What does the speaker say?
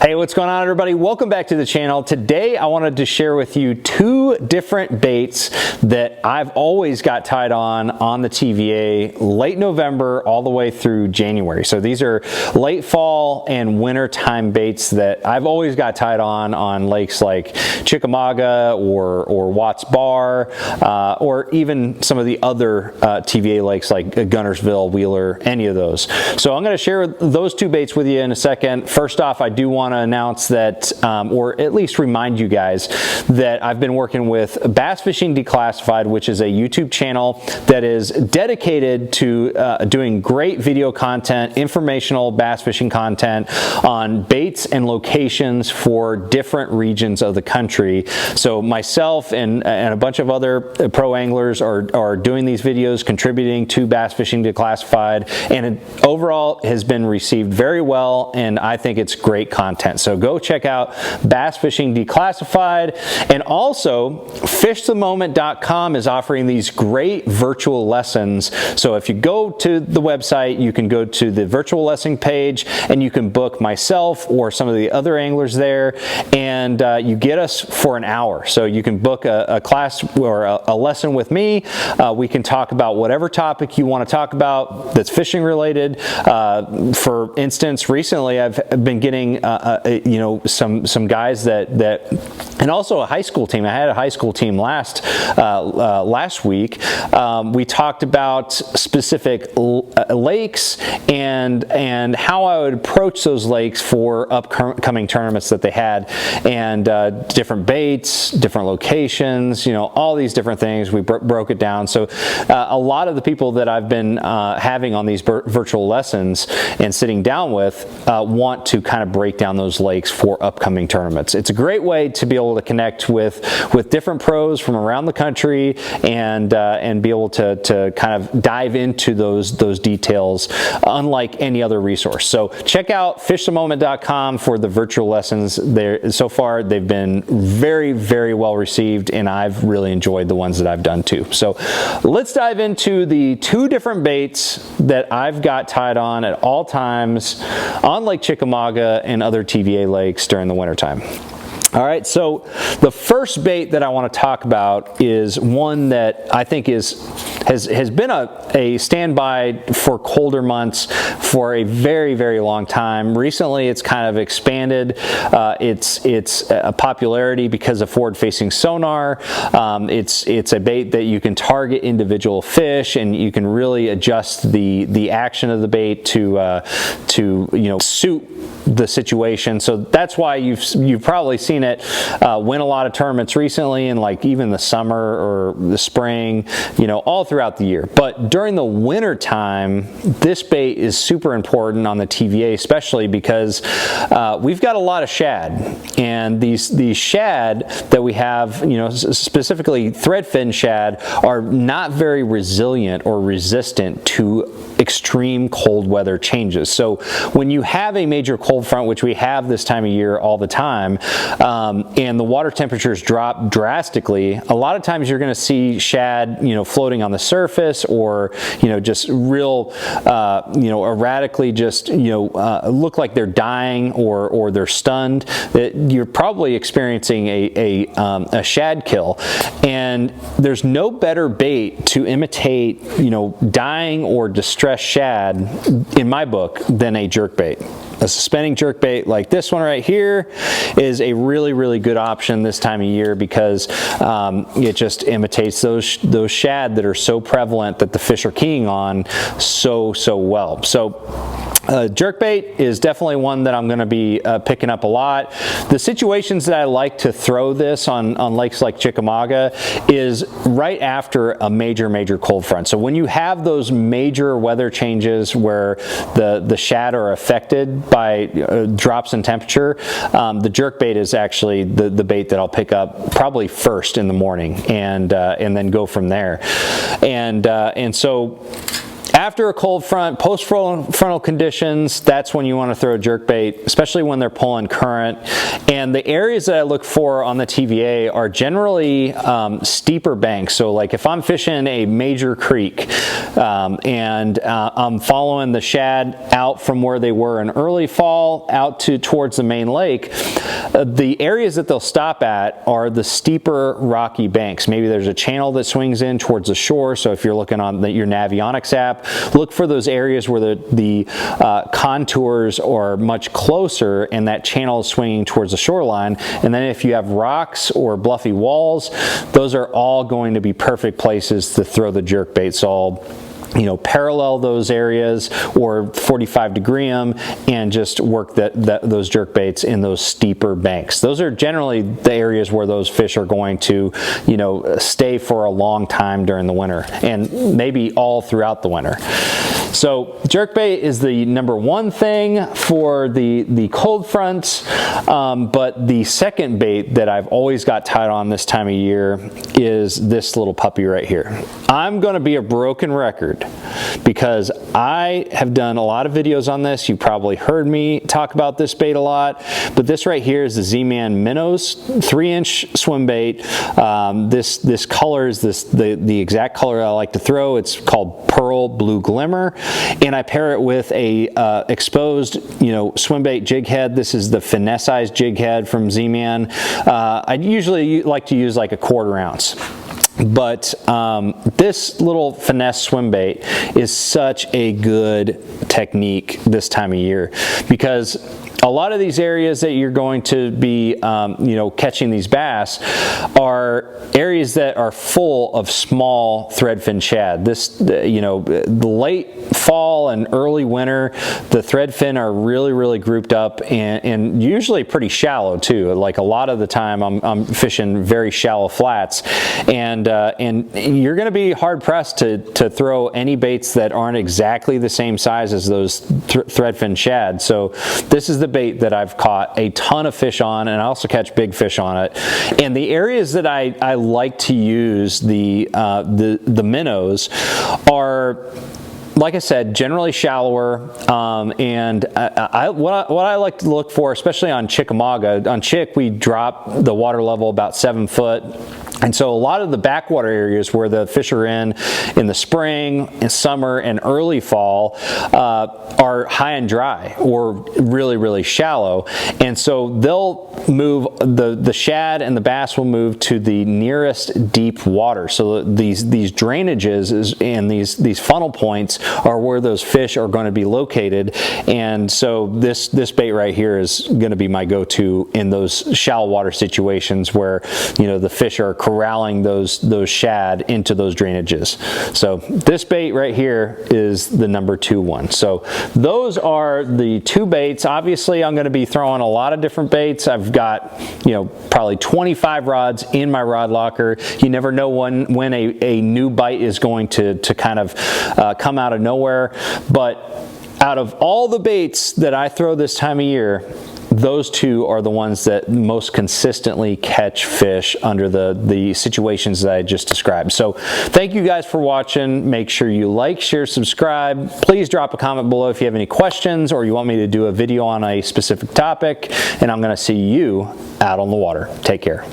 Hey, what's going on, everybody? Welcome back to the channel. Today I wanted to share with you two different baits that I've always got tied on the TVA late November all the way through January. So these are late fall and winter time baits that I've always got tied on lakes like Chickamauga or Watts Bar, or even some of the other TVA lakes like Gunnersville, Wheeler, any of those. So I'm going to share those two baits with you in a second. First off, I do want to announce that, or at least remind you guys that I've been working with Bass Fishing Declassified, which is a YouTube channel that is dedicated to doing great video content, informational bass fishing content on baits and locations for different regions of the country. So myself and a bunch of other pro anglers are doing these videos, contributing to Bass Fishing Declassified, and it overall has been received very well, and I think it's great content. So go check out Bass Fishing Declassified. And also fishthemoment.com is offering these great virtual lessons. So if you go to the website, you can go to the virtual lesson page and you can book myself or some of the other anglers there, and you get us for an hour. So you can book a class or a lesson with me. We can talk about whatever topic you want to talk about that's fishing related. For instance, recently I've been getting you know, some guys that and also a high school team. I had a high school team last week. We talked about specific lakes and how I would approach those lakes for upcoming tournaments that they had, and different baits, different locations, you know, all these different things. We broke it down. So a lot of the people that I've been having on these virtual lessons and sitting down with want to kind of break down those lakes for upcoming tournaments. It's a great way to be able to connect with different pros from around the country and be able to kind of dive into those details unlike any other resource. So check out fishthemoment.com for the virtual lessons. There, so far they've been very, very well received, and I've really enjoyed the ones that I've done too. So let's dive into the two different baits that I've got tied on at all times on Lake Chickamauga and other TVA lakes during the wintertime. All right, so the first bait that I want to talk about is one that I think has been a standby for colder months for a very, very long time. Recently, it's kind of expanded its popularity because of forward-facing sonar. It's a bait that you can target individual fish, and you can really adjust the action of the bait to you know, suit the situation. So that's why you've probably seen it win a lot of tournaments recently, and like even the summer or the spring, you know, all throughout the year. But during the winter time, this bait is super important on the TVA, especially because we've got a lot of shad, and these shad that we have, you know, specifically threadfin shad, are not very resilient or resistant to extreme cold weather changes. So when you have a major cold front, which we have this time of year all the time, and the water temperatures drop drastically, a lot of times you're going to see shad, you know, floating on the surface, or, you know, just real, you know, erratically, just, you know, look like they're dying or they're stunned. You're probably experiencing a shad kill, and there's no better bait to imitate, you know, dying or distressed shad in my book than a jerkbait. A suspending jerkbait like this one right here is a really, really good option this time of year, because it just imitates those shad that are so prevalent that the fish are keying on so well. So jerkbait is definitely one that I'm going to be picking up a lot. The situations that I like to throw this on lakes like Chickamauga is right after a major cold front. So when you have those major weather changes where the shad are affected by drops in temperature, the jerkbait is actually the bait that I'll pick up probably first in the morning, and then go from there. And so After a cold front, post-frontal conditions, that's when you want to throw a jerkbait, especially when they're pulling current. And the areas that I look for on the TVA are generally steeper banks. So like if I'm fishing a major creek and I'm following the shad out from where they were in early fall out towards the main lake, the areas that they'll stop at are the steeper rocky banks. Maybe there's a channel that swings in towards the shore. So if you're looking on your Navionics app, look for those areas where the contours are much closer and that channel is swinging towards the shoreline. And then if you have rocks or bluffy walls, those are all going to be perfect places to throw the jerkbait. So I'll parallel those areas or 45 degree them and just work those jerk baits in those steeper banks. Those are generally the areas where those fish are going to, stay for a long time during the winter and maybe all throughout the winter. So jerkbait is the #1 thing for the cold fronts, but the second bait that I've always got tied on this time of year is this little puppy right here. I'm going to be a broken record because I have done a lot of videos on this. You probably heard me talk about this bait a lot, but this right here is the Z-Man MinnowZ 3-inch swim bait. This color is the exact color I like to throw. It's called Pearl Blue Glimmer, and I pair it with a exposed swim bait jig head. This is the finesse-sized jig head from Z-Man. I usually like to use like a 1/4 ounce. But this little finesse swim bait is such a good technique this time of year because a lot of these areas that you're going to be, catching these bass are areas that are full of small threadfin shad. This, the late fall and early winter, the threadfin are really grouped up and usually pretty shallow too. Like a lot of the time I'm fishing very shallow flats, and you're going to be hard pressed to throw any baits that aren't exactly the same size as those threadfin shad. So this is the bait that I've caught a ton of fish on, and I also catch big fish on it. And the areas that I like to use the minnows are, like I said, generally shallower, and what I like to look for, especially on Chickamauga, on Chick we drop the water level about 7 foot. And so a lot of the backwater areas where the fish are in the spring and summer and early fall are high and dry or really shallow. And so they'll move, the shad and the bass will move to the nearest deep water. So these drainages and these funnel points are where those fish are going to be located. And so this bait right here is going to be my go-to in those shallow water situations where the fish are corralling those shad into those drainages. So this bait right here is the #2 one. So those are the 2 baits. Obviously I'm going to be throwing a lot of different baits. I've got probably 25 rods in my rod locker. You never know when a new bite is going to kind of come out of nowhere, but out of all the baits that I throw this time of year, those 2 are the ones that most consistently catch fish under the situations that I just described. So thank you guys for watching. Make sure you like, share, subscribe. Please drop a comment below if you have any questions or you want me to do a video on a specific topic, and I'm going to see you out on the water. Take care.